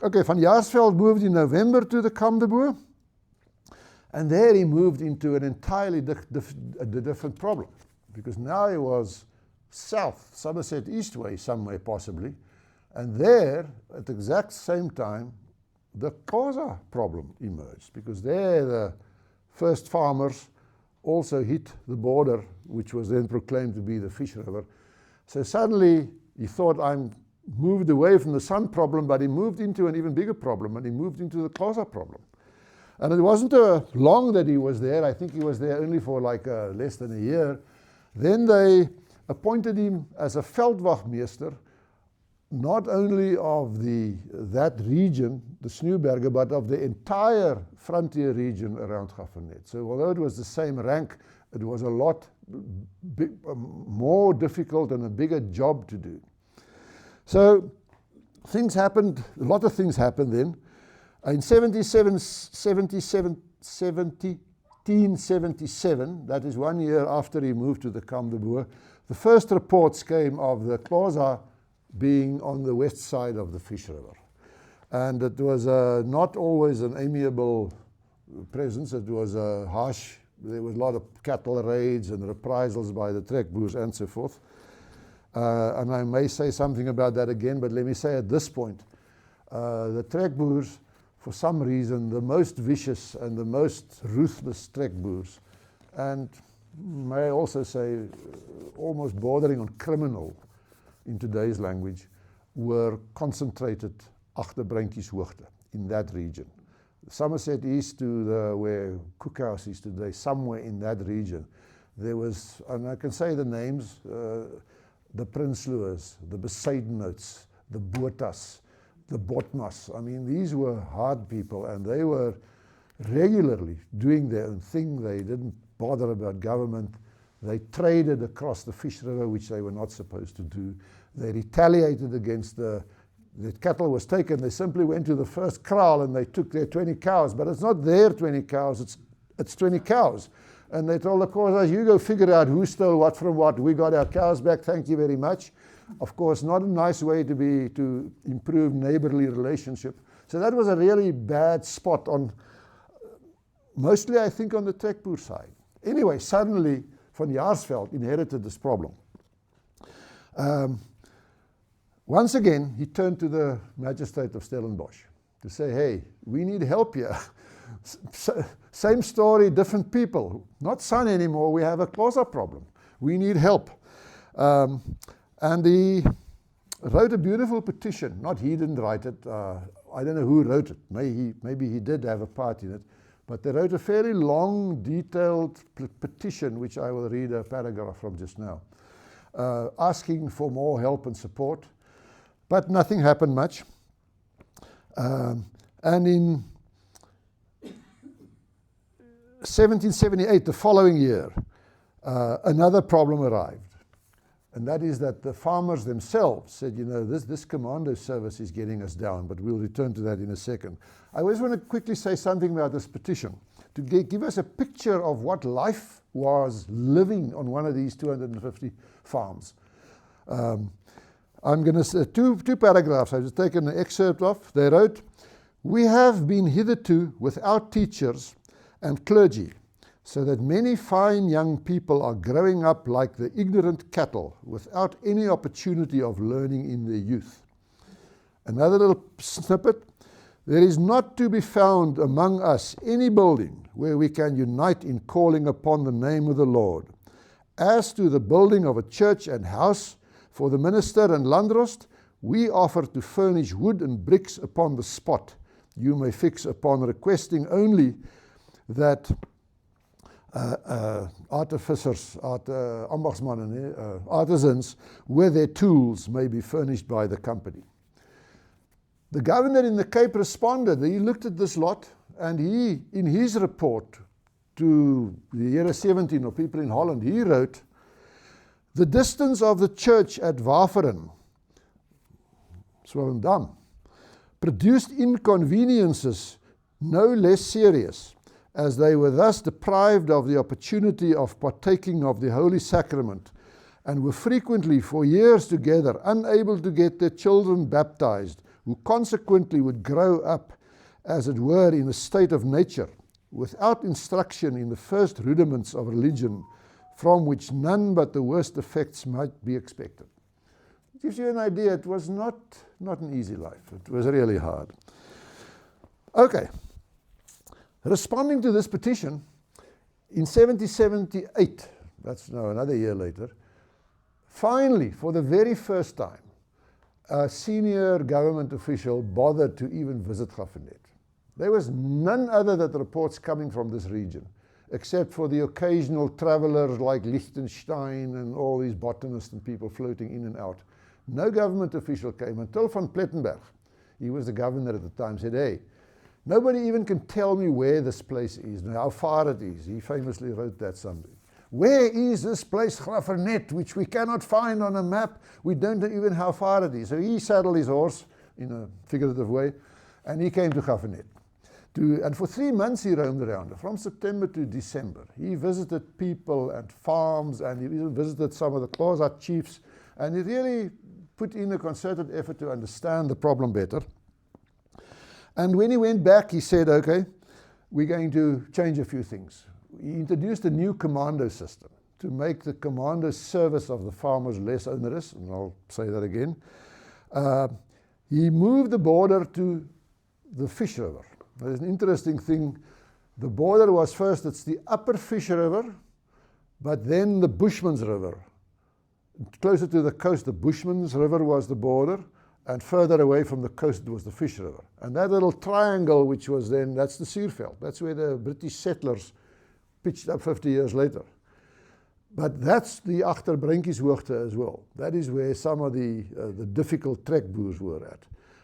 Okay, Van Jaarsveld moved in November to the Kam de Boer, and there he moved into an entirely different problem, because now he was south, Somerset East way somewhere possibly, and there, at the exact same time, the Xhosa problem emerged, because there the first farmers also hit the border, which was then proclaimed to be the Fish River. So suddenly he thought, I'm moved away from the Sun problem, but he moved into an even bigger problem, and he moved into the Xhosa problem. And it wasn't long that he was there. I think he was there only for like less than a year. Then they appointed him as a Veldwachtmeester, not only of that region, the Sneeuberge, but of the entire frontier region around Graaff-Reinet. So although it was the same rank, it was a lot more difficult and a bigger job to do. So things happened, a lot of things happened then. In 1777, that is 1 year after he moved to the Kam de Boer, the first reports came of the Xhosa being on the west side of the Fish River. And it was not always an amiable presence. It was harsh. There was a lot of cattle raids and reprisals by the trekboers and so forth. And I may say something about that again, but let me say at this point, the trekboers, for some reason, the most vicious and the most ruthless trekboers, and may I also say almost bordering on criminal in today's language, were concentrated agter Bruintjieshoogte in that region. Somerset East to where Cookhouse is today, somewhere in that region, there was, and I can say the names, the Prinsloo's, the Besaidenots, the Botas, the Botmas. I mean, these were hard people, and they were regularly doing their own thing. They didn't bother about government. They traded across the Fish River, which they were not supposed to do. They retaliated against the cattle was taken. They simply went to the first kraal and they took their 20 cows, but it's not their 20 cows, it's 20 cows. And they told the Xhosas, you go figure out who stole what from what. We got our cows back, thank you very much. Of course, not a nice way to improve neighborly relationship. So that was a really bad spot on, mostly I think on the trekboer side. Anyway, suddenly Van Jaarsveld inherited this problem. Once again, he turned to the magistrate of Stellenbosch to say, hey, we need help here. Same story, different people. Not Sun anymore, we have a Xhosa problem. We need help. And he wrote a beautiful petition. Not he didn't write it. I don't know who wrote it. Maybe he did have a part in it. But they wrote a fairly long, detailed petition, which I will read a paragraph from just now, asking for more help and support. But nothing happened much. And in 1778, the following year, another problem arrived. And that is that the farmers themselves said, you know, this commando service is getting us down, but we'll return to that in a second. I always want to quickly say something about this petition, to give us a picture of what life was living on one of these 250 farms. I'm going to say two paragraphs. I've just taken an excerpt off. They wrote, we have been hitherto without teachers and clergy, so that many fine young people are growing up like the ignorant cattle without any opportunity of learning in their youth. Another little snippet, there is not to be found among us any building where we can unite in calling upon the name of the Lord. As to the building of a church and house for the minister and Landrost, we offer to furnish wood and bricks upon the spot. You may fix upon requesting only that artificers, ambachtsmannen, artisans, where their tools may be furnished by the company. The governor in the Cape responded. He looked at this lot, and he, in his report to the Here 17 or people in Holland, he wrote, the distance of the church at Waveren, Swellendam, produced inconveniences no less serious, as they were thus deprived of the opportunity of partaking of the Holy Sacrament, and were frequently for years together unable to get their children baptized who consequently would grow up, as it were, in a state of nature, without instruction in the first rudiments of religion, from which none but the worst effects might be expected. It gives you an idea. It was not an easy life. It was really hard. Okay. Responding to this petition, in 1778, that's now another year later, finally, for the very first time, a senior government official bothered to even visit Graaff-Reinet. There was none other than reports coming from this region, except for the occasional travelers like Liechtenstein and all these botanists and people floating in and out. No government official came until van Plettenberg, he was the governor at the time, said, hey, nobody even can tell me where this place is and how far it is. He famously wrote that someday. Where is this place, Graaff-Reinet, which we cannot find on a map? We don't know even how far it is. So he saddled his horse, in a figurative way, and he came to Graaff-Reinet. And for 3 months he roamed around, from September to December. He visited people and farms, and he even visited some of the Xhosa chiefs, and he really put in a concerted effort to understand the problem better. And when he went back, he said, okay, we're going to change a few things. He introduced a new commando system to make the commando service of the farmers less onerous, and I'll say that again. He moved the border to the Fish River. There's an interesting thing. The border was first, it's the upper Fish River, but then the Bushman's River. Closer to the coast, the Bushman's River was the border, and further away from the coast was the Fish River. And that little triangle, which was then, that's the Suurveld. That's where the British settlers pitched up 50 years later. But that's the Agterbrinkieshoogte as well. That is where some of the difficult trekboers were at.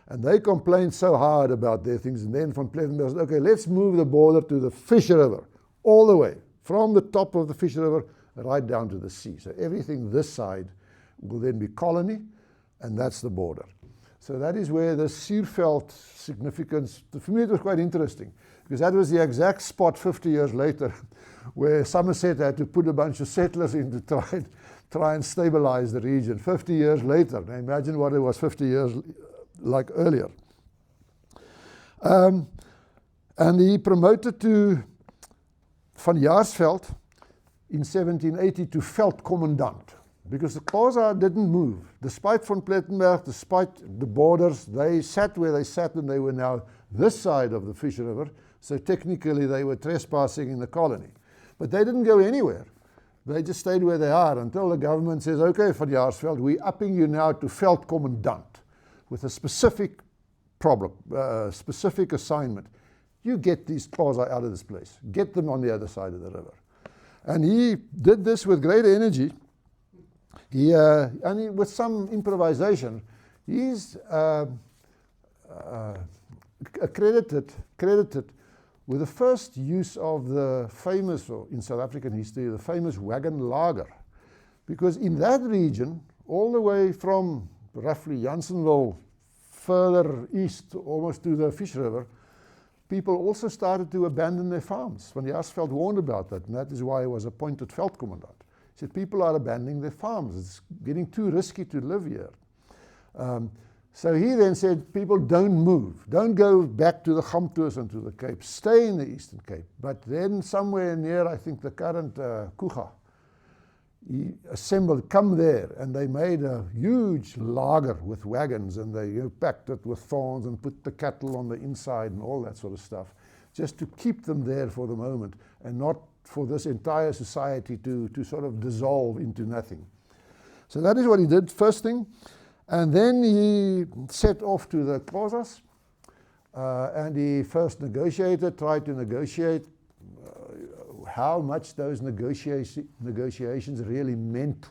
And they complained so hard about their things. And then van Plettenberg said, okay, let's move the border to the Fish River, all the way, from the top of the Fish River right down to the sea. So everything this side will then be colony, and that's the border. So that is where the Suurveld significance, for me it was quite interesting, because that was the exact spot 50 years later where Somerset had to put a bunch of settlers in to try and stabilize the region. 50 years later. Now imagine what it was 50 years like earlier. And he promoted to Van Jaarsveld in 1780 to Veldcommandant, because the Xhosa didn't move. Despite van Plettenberg, despite the borders, they sat where they sat, and they were now this side of the Fish River, so technically they were trespassing in the colony. But they didn't go anywhere. They just stayed where they are until the government says, okay, Van Jaarsveld, we're upping you now to Veldcommandant with a specific problem, specific assignment. You get these Xhosa out of this place. Get them on the other side of the river. And he did this with great energy. With some improvisation, he's credited with the first use of the famous, or in South African history, the famous wagon lager. Because in that region, all the way from roughly Janssenville, further east, almost to the Fish River, people also started to abandon their farms. Van Jaarsveld warned about that, and that is why he was appointed Veldcommandant. He said, people are abandoning their farms. It's getting too risky to live here. So he then said, people don't move. Don't go back to the Gamtoos and to the Cape. Stay in the Eastern Cape. But then somewhere near, I think, the current Kuga, he assembled, come there, and they made a huge lager with wagons, and they packed it with thorns and put the cattle on the inside and all that sort of stuff, just to keep them there for the moment and not for this entire society to sort of dissolve into nothing. So that is what he did, first thing. And then he set off to the Xhosas, and he first tried to negotiate how much those negotiations really meant.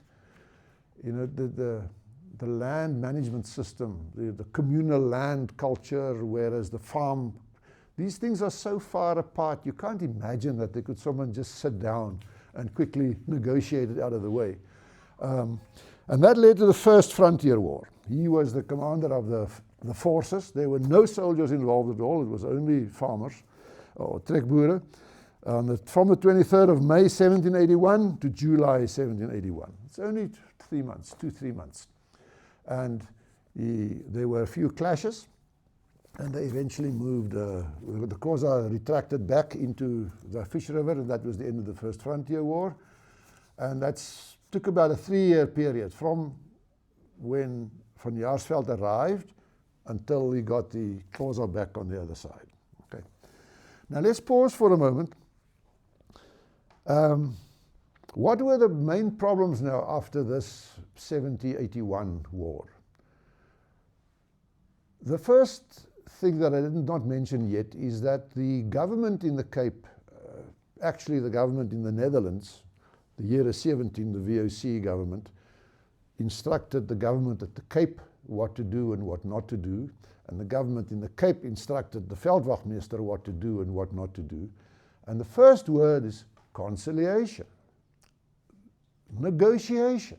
You know, the land management system, the communal land culture, whereas the farm, these things are so far apart, you can't imagine that someone just sit down and quickly negotiate it out of the way. And that led to the First Frontier War. He was the commander of the forces. There were no soldiers involved at all. It was only farmers or trekboere. From the 23rd of May 1781 to July 1781. It's only 3 months, 2-3 months. And there were a few clashes. And they eventually moved, the Xhosa retracted back into the Fish River, and that was the end of the First Frontier War. And that took about a 3-year period from when Van Jaarsveld arrived until he got the Xhosa back on the other side. Okay. Now let's pause for a moment. What were the main problems now after this 70-81 war? The first thing that I did not mention yet is that the government in the Cape, actually the government in the Netherlands, the year 17, the VOC government, instructed the government at the Cape what to do and what not to do, and the government in the Cape instructed the Veldwachtmeester what to do and what not to do. And the first word is conciliation, negotiation.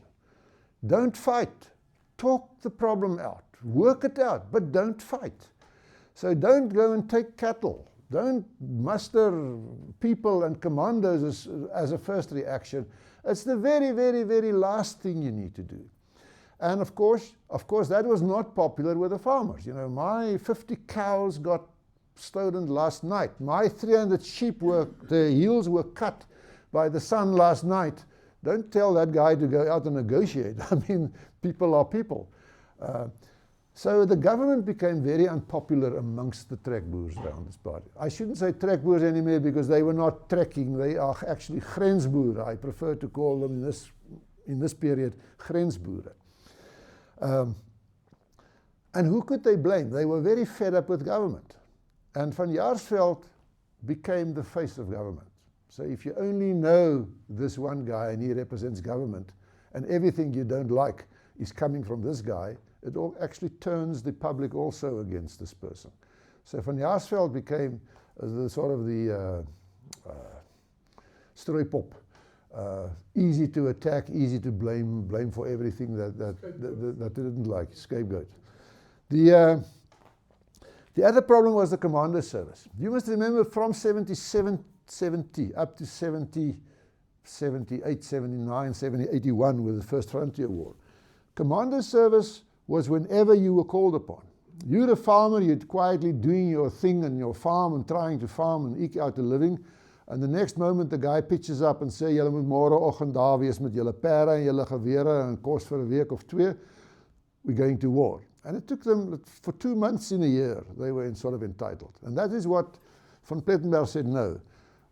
Don't fight. Talk the problem out. Work it out, but don't fight. So don't go and take cattle. Don't muster people and commandos as a first reaction. It's the very, very, very last thing you need to do. And of course, that was not popular with the farmers. You know, my 50 cows got stolen last night. My 300 sheep their heels were cut by the sun last night. Don't tell that guy to go out and negotiate. I mean, people are people. So the government became very unpopular amongst the trekboers around this part. I shouldn't say trekboers anymore because they were not trekking. They are actually grensboere. I prefer to call them in this period grensboere. And who could they blame? They were very fed up with government. And Van Jaarsveld became the face of government. So if you only know this one guy and he represents government and everything you don't like is coming from this guy, it all actually turns the public also against this person. So Van Jaarsveld became the sort of the strooipop, easy to attack, easy to blame for everything that they didn't like, scapegoat. The other problem was the commando service. You must remember from 70 up to 70, 78, 79, 70, 81 with the First Frontier War. Commando service was whenever you were called upon. You're a farmer, you're quietly doing your thing on your farm and trying to farm and eke out a living. And the next moment the guy pitches up and sê, julle moet môreoggend daar wees met julle perde en julle gewere en kos vir 'n week of 2. We're going to war. And it took them, for 2 months in a year, they were sort of entitled. And that is what Van Plettenberg said, no.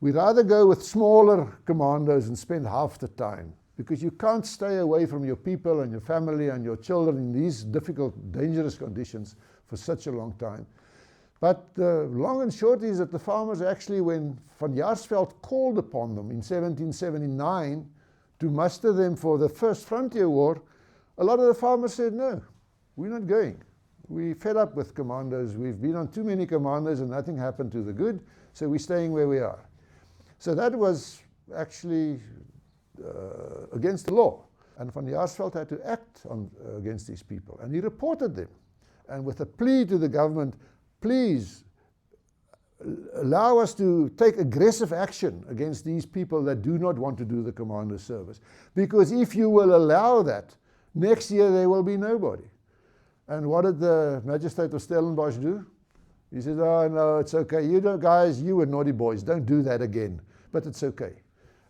We'd rather go with smaller commandos and spend half the time, because you can't stay away from your people and your family and your children in these difficult, dangerous conditions for such a long time. But the long and short is that the farmers actually, when Van Jaarsveld called upon them in 1779 to muster them for the First Frontier War, a lot of the farmers said, no, we're not going. We're fed up with commandos. We've been on too many commandos and nothing happened to the good, so we're staying where we are. So that was actually against the law. And Van Jaarsveld had to act against these people. And he reported them. And with a plea to the government, please allow us to take aggressive action against these people that do not want to do the commando service. Because if you will allow that, next year there will be nobody. And what did the magistrate of Stellenbosch do? He said, oh no, it's okay. You guys, you were naughty boys. Don't do that again. But it's okay.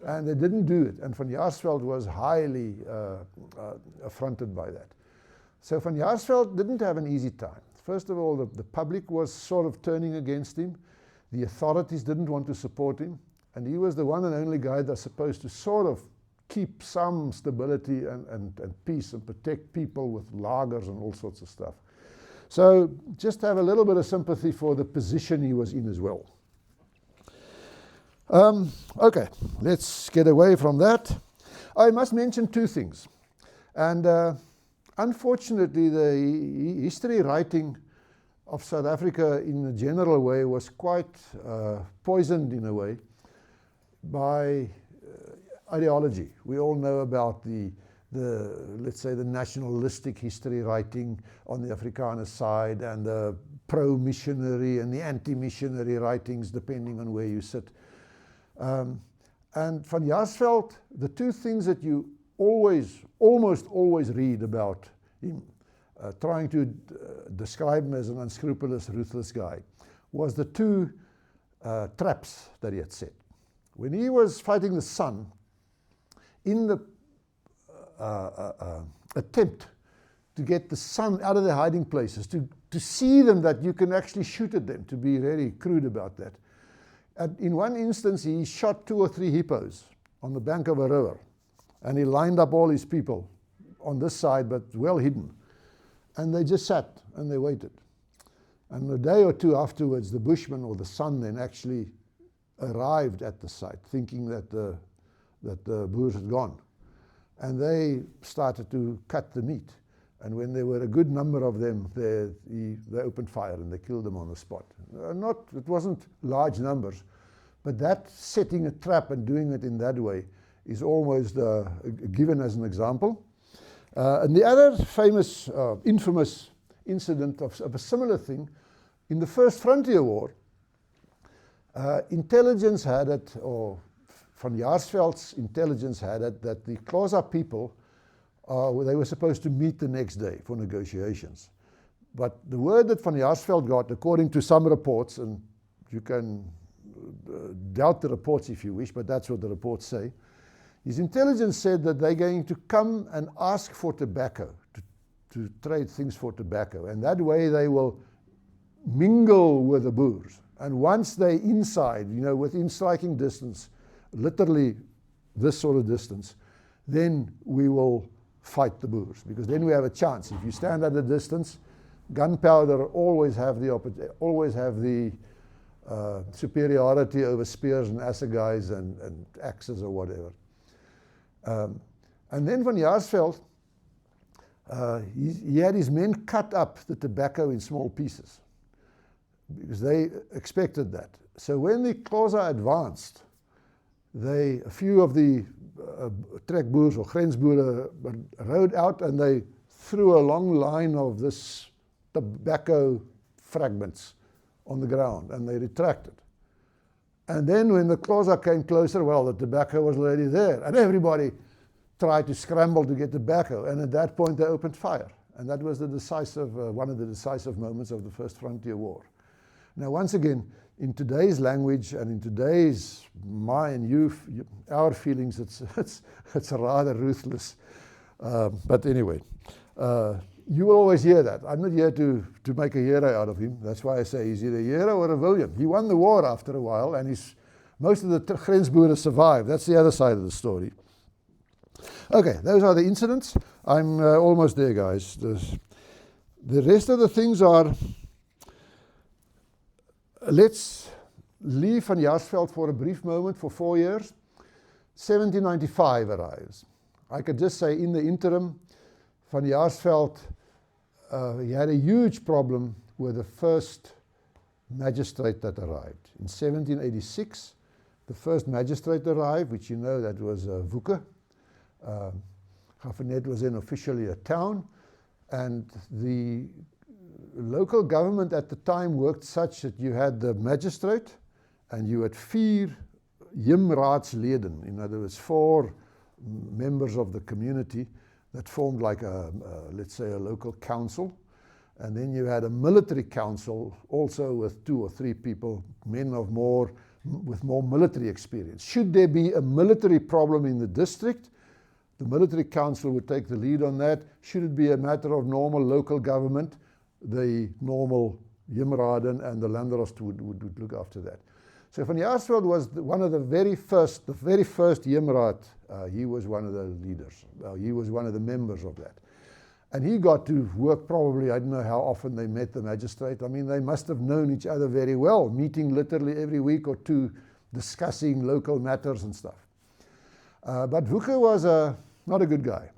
And they didn't do it. And Van Jaarsveld was highly affronted by that. So Van Jaarsveld didn't have an easy time. First of all, the public was sort of turning against him. The authorities didn't want to support him. And he was the one and only guy that's supposed to sort of keep some stability and peace and protect people with lagers and all sorts of stuff. So just have a little bit of sympathy for the position he was in as well. Okay, let's get away from that. I must mention 2 things. And unfortunately, the history writing of South Africa in a general way was quite poisoned in a way by ideology. We all know about the let's say the nationalistic history writing on the Afrikaner side and the pro-missionary and the anti-missionary writings depending on where you sit. And Van Jaarsveld, the 2 things that you almost always read about him trying to describe him as an unscrupulous, ruthless guy, was the two traps that he had set. When he was fighting the Sun, in the attempt to get the Sun out of their hiding places, to see them that you can actually shoot at them, to be very crude about that. In one instance, he shot 2 or 3 hippos on the bank of a river, and he lined up all his people on this side, but well hidden. And they just sat and they waited. And a day or two afterwards, the Bushmen or the Sun then actually arrived at the site, thinking that the Boers had gone. And they started to cut the meat. And when there were a good number of them there, they opened fire and they killed them on the spot. It wasn't large numbers, but that setting a trap and doing it in that way is almost given as an example. And the other famous, infamous incident of a similar thing, in the First Frontier War, intelligence had it, or Van Jaarsveld's intelligence had it, that the Xhosa people, they were supposed to meet the next day for negotiations. But the word that Van Jaarsveld got, according to some reports, and you can doubt the reports if you wish, but that's what the reports say, his intelligence said that they're going to come and ask for tobacco, to trade things for tobacco, and that way they will mingle with the Boers. And once they're inside, within striking distance, literally this sort of distance, then we will fight the Boers, because then we have a chance. If you stand at a distance, gunpowder always have the superiority over spears and assegais and axes or whatever. And then Van Jaarsveld, he had his men cut up the tobacco in small pieces, because they expected that. So when the Xhosa advanced, a few of the trekboers or grensboere rode out, and they threw a long line of this tobacco fragments on the ground, and they retracted. And then when the Xhosa came closer, well, the tobacco was already there, and everybody tried to scramble to get tobacco, and at that point they opened fire. And that was the decisive, one of the decisive moments of the First Frontier War. Now, once again, in today's language and in today's our feelings, it's rather ruthless. But anyway, you will always hear that. I'm not here to make a hero out of him. That's why I say he's either a hero or a villain. He won the war after a while, and most of the grensboere survived. That's the other side of the story. Okay, those are the incidents. I'm almost there, guys. The rest of the things are... Let's leave Van Jaarsveld for a brief moment for 4 years. 1795 arrives. I could just say in the interim, Van Jaarsveld, he had a huge problem with the first magistrate that arrived. In 1786, the first magistrate arrived, which that was Vuke. Graaff-Reinet was then officially a town, and the local government at the time worked such that you had the magistrate and you had 4 Heemraadsleden, in other words 4 members of the community that formed like let's say a local council, and then you had a military council also with 2 or 3 people, men with more military experience. Should there be a military problem in the district, the military council would take the lead on that. Should it be a matter of normal local government, the normal Heemraden and the Landdrost would look after that. So Van Jaarsveld was one of the very first Heemraad. He was one of the leaders. He was one of the members of that. And he got to work probably, I don't know how often they met the magistrate. I mean, they must have known each other very well, meeting literally every week or 2, discussing local matters and stuff. But Vuke was not a good guy.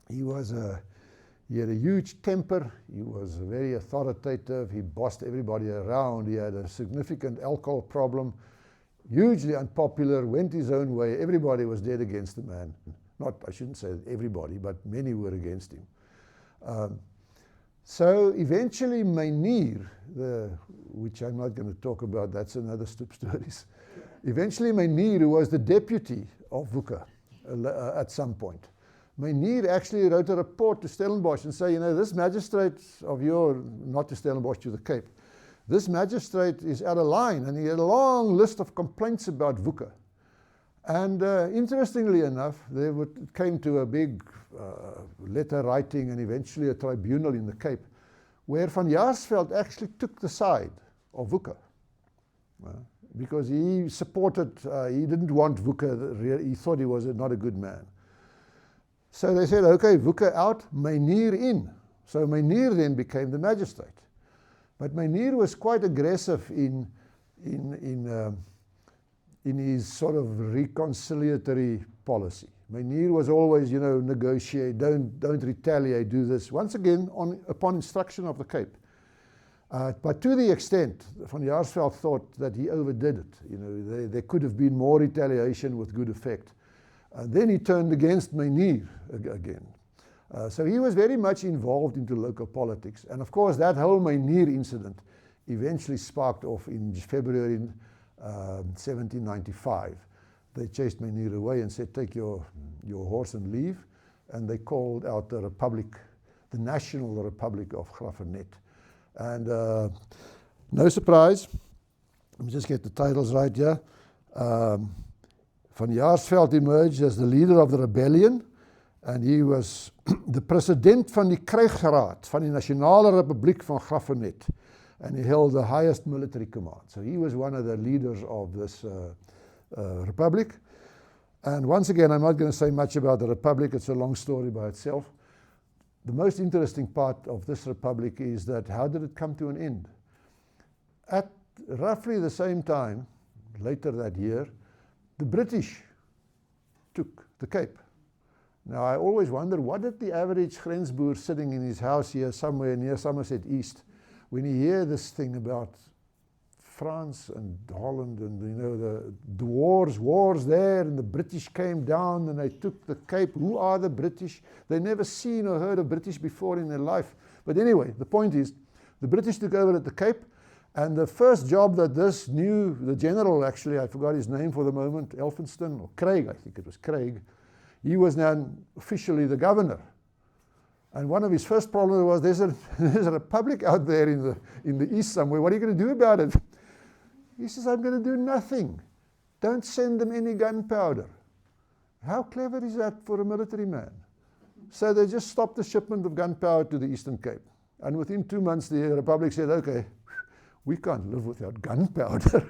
He had a huge temper. He was very authoritative. He bossed everybody around. He had a significant alcohol problem, hugely unpopular, went his own way. Everybody was dead against the man. I shouldn't say everybody, but many were against him. So eventually Mynheer, which I'm not going to talk about, that's another Stoep Stories. Eventually Mynheer, who was the deputy of Vuke at some point, Meneer actually wrote a report to Stellenbosch and say, you know, this magistrate of yours, not to Stellenbosch, to the Cape, this magistrate is out of line, and he had a long list of complaints about Vuka. And interestingly enough, it came to a big letter writing and eventually a tribunal in the Cape, where Van Jaarsveld actually took the side of Vuka. Because he supported, he didn't want Vuka, he thought he was not a good man. So they said, okay, Vuka out, Meneer in. So Meneer then became the magistrate. But Meneer was quite aggressive in his sort of reconciliatory policy. Meneer was always, you know, negotiate, don't retaliate, do this. Once again, upon instruction of the Cape. But to the extent, Van Jaarsveld thought that he overdid it. You know, there could have been more retaliation with good effect. And then he turned against Meneer again. So he was very much involved into local politics. And of course, that whole Meneer incident eventually sparked off in February 1795. They chased Meneer away and said, take your horse and leave. And they called out the Republic, the National Republic of Graaff-Reinet. And no surprise, let me just get the titles right here. Van Jaarsveld emerged as the leader of the rebellion, and he was the president van die Krijgsraad van die Nasionale Republiek van Graaff-Reinet, and he held the highest military command. So he was one of the leaders of this republic. And once again, I'm not going to say much about the republic, it's a long story by itself. The most interesting part of this republic is that how did it come to an end? At roughly the same time, later that year, the British took the Cape. Now I always wonder, what did the average grensboer sitting in his house here somewhere near Somerset East, when he hears this thing about France and Holland and, you know, the wars there, and the British came down and they took the Cape. Who are the British? They never seen or heard of British before in their life. But anyway, the point is, the British took over at the Cape, and the first job that the general, actually, I forgot his name for the moment, Elphinstone, or Craig, I think it was Craig, he was now officially the governor. And one of his first problems was, there's a republic out there in the east somewhere, what are you going to do about it? He says, I'm going to do nothing. Don't send them any gunpowder. How clever is that for a military man? So they just stopped the shipment of gunpowder to the Eastern Cape. And within 2 months, the Republic said, okay, we can't live without gunpowder.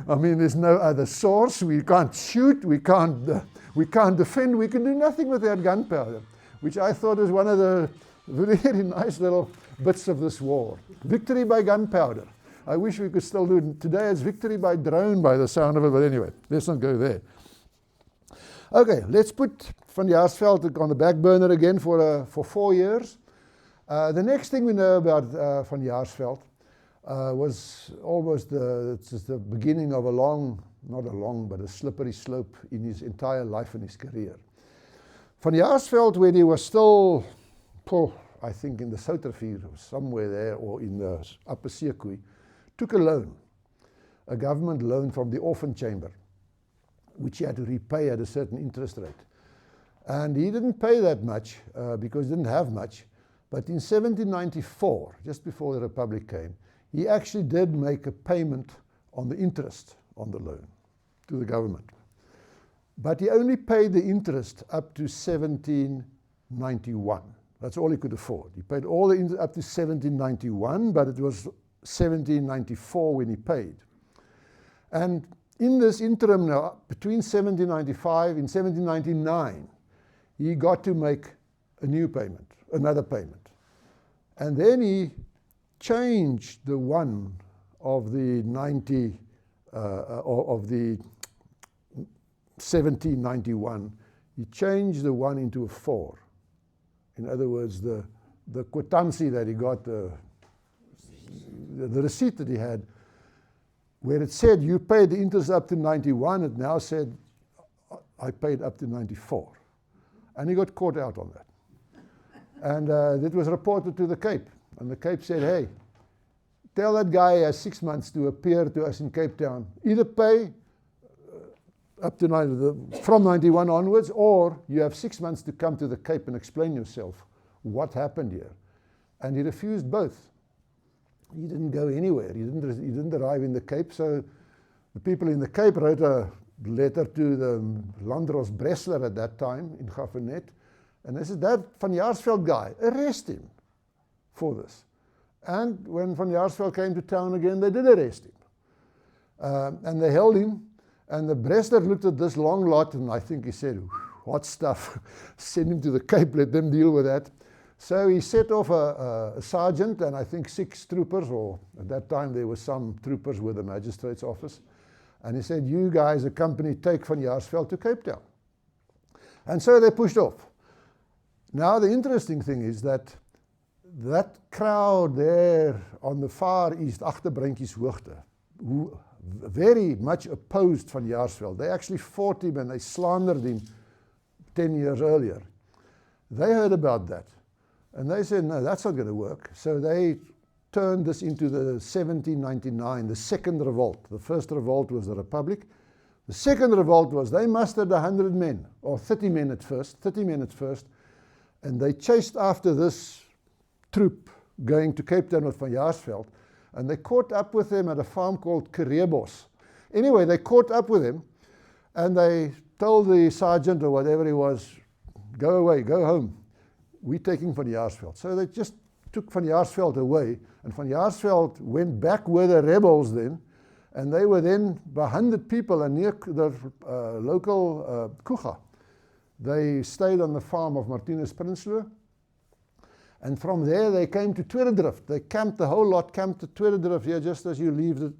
I mean, there's no other source. We can't shoot. We can't defend. We can do nothing without gunpowder, which I thought was one of the very nice little bits of this war. Victory by gunpowder. I wish we could still do it. Today it's victory by drone by the sound of it, but anyway, let's not go there. Okay, let's put Van Jaarsveld on the back burner again for 4 years. The next thing we know about Van Jaarsveld was almost the beginning of a slippery slope in his entire life and his career. Van Jaarsveld, when he was still, I think in the Soutervier or somewhere there, or in the Upper Sekoe, took a loan, a government loan from the Orphan Chamber, which he had to repay at a certain interest rate. And he didn't pay that much because he didn't have much. But in 1794, just before the Republic came, he actually did make a payment on the interest on the loan to the government. But he only paid the interest up to 1791. That's all he could afford. He paid all the interest up to 1791, but it was 1794 when he paid. And in this interim now, between 1795 and 1799, he got to make a new payment, another payment. And then he changed the one of the 1791, he changed the one into a 4. In other words, the kwitansie that he got, the receipt that he had, where it said you paid the interest up to 91, it now said I paid up to 94. And he got caught out on that. And it was reported to the Cape. And the Cape said, hey, tell that guy he has 6 months to appear to us in Cape Town. Either pay up to from 91 onwards, or you have 6 months to come to the Cape and explain yourself what happened here. And he refused both. He didn't go anywhere. He didn't arrive in the Cape. So the people in the Cape wrote a letter to the Landros Bresler at that time in Gaffernet, and they said, that Van Jaarsveld guy, arrest him for this. And when Van Jaarsveld came to town again, they did arrest him. And they held him, and the Bresler looked at this long lot, and I think he said, hot stuff, send him to the Cape, let them deal with that. So he set off a sergeant and I think 6 troopers, or at that time there were some troopers with the magistrate's office. And he said, you guys accompany, take Van Jaarsveld to Cape Town. And so they pushed off. Now the interesting thing is that crowd there on the far east, agter Breintjieshoogte, who very much opposed Van Jaarsveld. They actually fought him and they slandered him 10 years earlier. They heard about that. And they said, no, that's not going to work. So they turned this into the 1799, the second revolt. The first revolt was the Republic. The second revolt was they mustered 100 men, or 30 men at first, and they chased after this troop going to Cape Town with Van Jaarsveld, and they caught up with them at a farm called Kerebos. Anyway, they caught up with him, and they told the sergeant or whatever he was, go away, go home. We're taking Van Jaarsveld. So they just took Van Jaarsveld away, and Van Jaarsveld went back with the rebels then, and they were then by 100 people, and near the local Kuga. They stayed on the farm of Martinus Prinsloo, and from there they came to Tweederdrift. They camped, the whole lot camped at Tweederdrift here just as you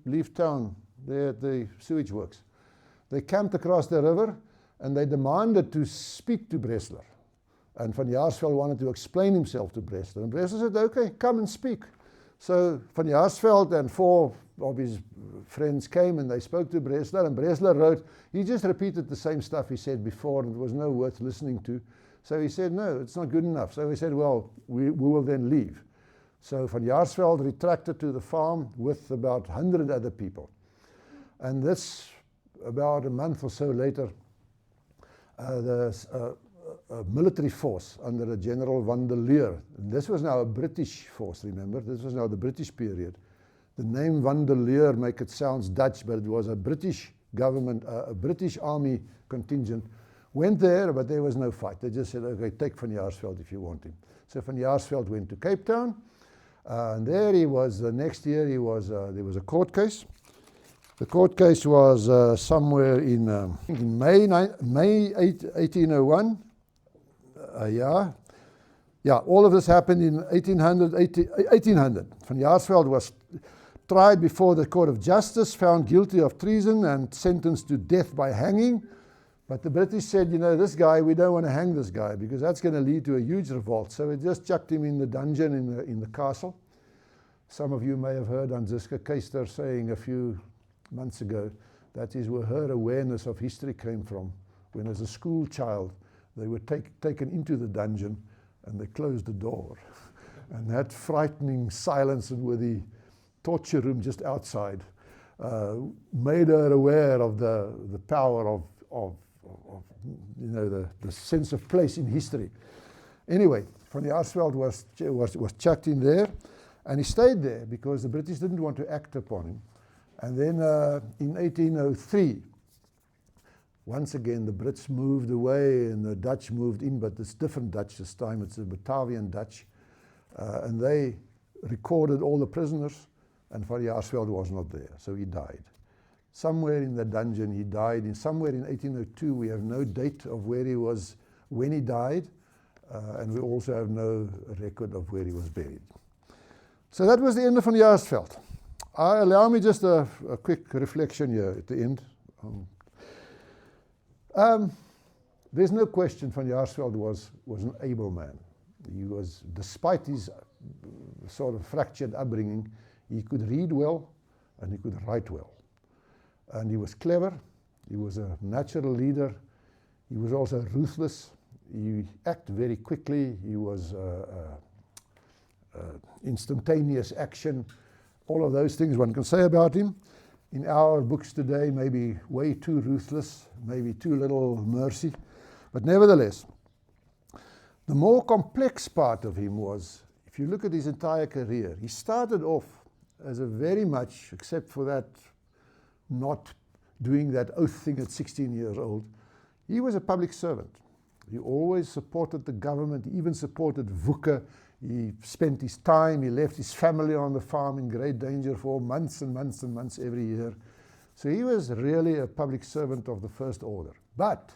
leave town, there at the sewage works. They camped across the river, and they demanded to speak to Bresler. And Van Jaarsveld wanted to explain himself to Bresler. And Bresler said, okay, come and speak. So Van Jaarsveld and 4 of his friends came and they spoke to Bresler. And Bresler wrote, he just repeated the same stuff he said before, and it was no worth listening to. So he said, no, it's not good enough. So he said, well, we will then leave. So Van Jaarsveld retracted to the farm with about 100 other people. And this, about a month or so later, a military force under a General van der Leur. And this was now a British force, remember? This was now the British period. The name van der Leur make it sounds Dutch, but it was a British government, a British army contingent. Went there, but there was no fight. They just said, okay, take Van Jaarsveld if you want him. So Van Jaarsveld went to Cape Town, and there he was, the next year there was a court case. The court case was somewhere in May 1801. Yeah, all of this happened in 1800. Van Jaarsveld was tried before the Court of Justice, found guilty of treason and sentenced to death by hanging. But the British said, you know, this guy, we don't want to hang this guy because that's going to lead to a huge revolt. So we just chucked him in the dungeon in the castle. Some of you may have heard Anziska Keister saying a few months ago that is where her awareness of history came from. When as a school child, they were taken into the dungeon and they closed the door. And that frightening silence with the torture room just outside made her aware of the power of you know, the sense of place in history. Anyway, Van Jaarsveld was chucked in there, and he stayed there because the British didn't want to act upon him. And then in 1803, once again, the Brits moved away and the Dutch moved in, but it's different Dutch this time. It's the Batavian Dutch. And they recorded all the prisoners, and Van Jaarsveld was not there, so he died. Somewhere in the dungeon he died, somewhere in 1802. We have no date of where he was when he died, and we also have no record of where he was buried. So that was the end of Van Jaarsveld. Allow me just a quick reflection here at the end. There's no question Van Jaarsveld was an able man. He was, despite his sort of fractured upbringing, he could read well and he could write well. And he was clever, he was a natural leader, he was also ruthless, he acted very quickly, he was instantaneous action, all of those things one can say about him. in our books today, maybe way too ruthless, maybe too little mercy. But nevertheless, the more complex part of him was, if you look at his entire career, he started off as a very much, except for that not doing that oath thing at 16 years old, he was a public servant. He always supported the government, he even supported VUCA. He spent his time, he left his family on the farm in great danger for months and months and months every year. So he was really a public servant of the first order. But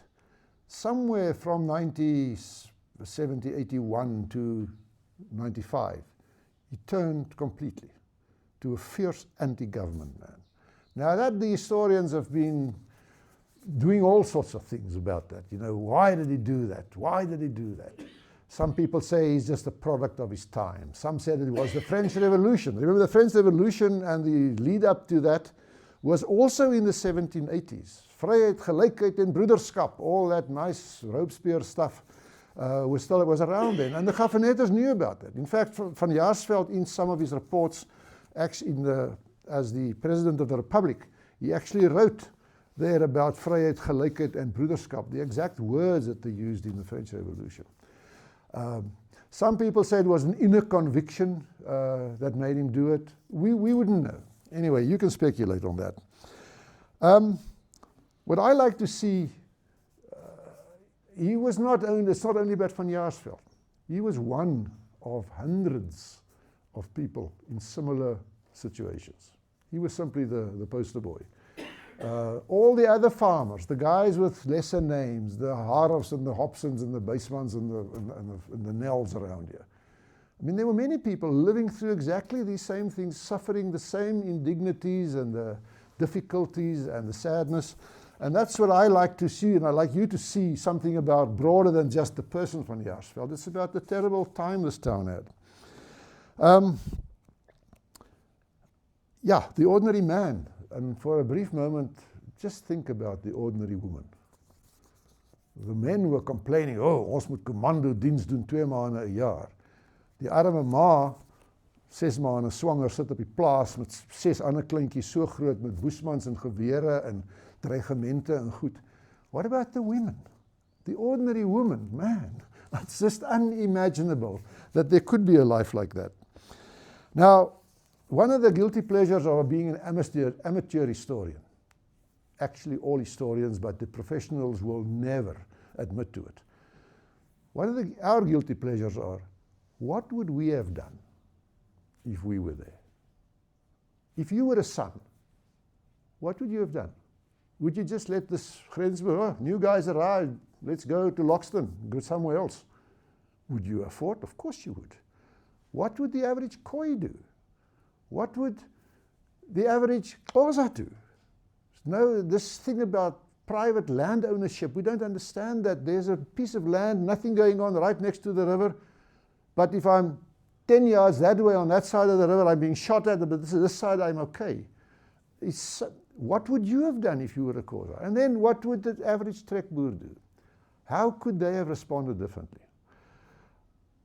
somewhere from 1970, 81 to 95, he turned completely to a fierce anti-government man. Now that the historians have been doing all sorts of things about that. You know, why did he do that? Why did he do that? Some people say he's just a product of his time. Some said it was the French Revolution. Remember, the French Revolution and the lead up to that was also in the 1780s. Vryheid, gelykheid en broederskap, all that nice Robespierre stuff was around then. And the Gaffernetters knew about that. In fact, Van Jaarsveld, in some of his reports, as the President of the Republic, he actually wrote there about vryheid, gelykheid and broederskap, the exact words that they used in the French Revolution. Some people say it was an inner conviction that made him do it. We wouldn't know. Anyway, you can speculate on that. What I like to see, it's not only about Van Jaarsveld. He was one of hundreds of people in similar situations. He was simply the poster boy. All the other farmers, the guys with lesser names, the Harovs and the Hobsons and the Basemans and the Nells around here. I mean, there were many people living through exactly these same things, suffering the same indignities and the difficulties and the sadness. And that's what I like to see, and I like you to see something about broader than just the person Van Jaarsveld. It's about the terrible time this town had. Yeah, the ordinary man. And for a brief moment, just think about the ordinary woman. The men were complaining, oh, ons moet commando diens doen 2 maande 'n jaar. Die arme ma, 6 maande swanger, sit op die plaas met 6 ander kleintjies so groot met boesmans en gewere en dreigemente en goed. What about the women? The ordinary woman, man. It's just unimaginable that there could be a life like that. Now, one of the guilty pleasures of being an amateur historian, actually all historians, but the professionals will never admit to it. One of our guilty pleasures are, what would we have done if we were there? If you were a son, what would you have done? Would you just let this Grensburg, new guys arrived, let's go to Loxton, go somewhere else? Would you have fought? Of course you would. What would the average Khoi do? What would the average Xhosa do? No, this thing about private land ownership, we don't understand that. There's a piece of land, nothing going on right next to the river, but if I'm 10 yards that way on that side of the river, I'm being shot at, but this side I'm okay. What would you have done if you were a Xhosa? And then what would the average Trekboer do? How could they have responded differently?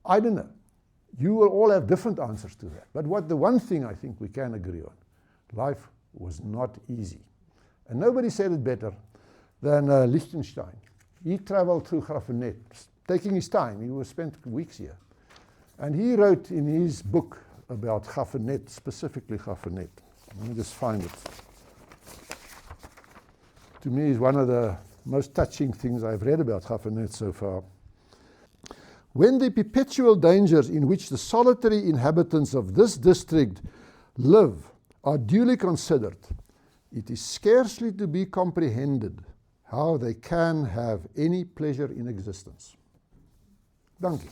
I don't know. You will all have different answers to that. But the one thing I think we can agree on, life was not easy. And nobody said it better than Lichtenstein. He traveled through Graaff-Reinet, taking his time. He spent weeks here. And he wrote in his book about Graaff-Reinet, specifically Graaff-Reinet. Let me just find it. To me, is one of the most touching things I've read about Graaff-Reinet so far. When the perpetual dangers in which the solitary inhabitants of this district live are duly considered, it is scarcely to be comprehended how they can have any pleasure in existence. Dankie.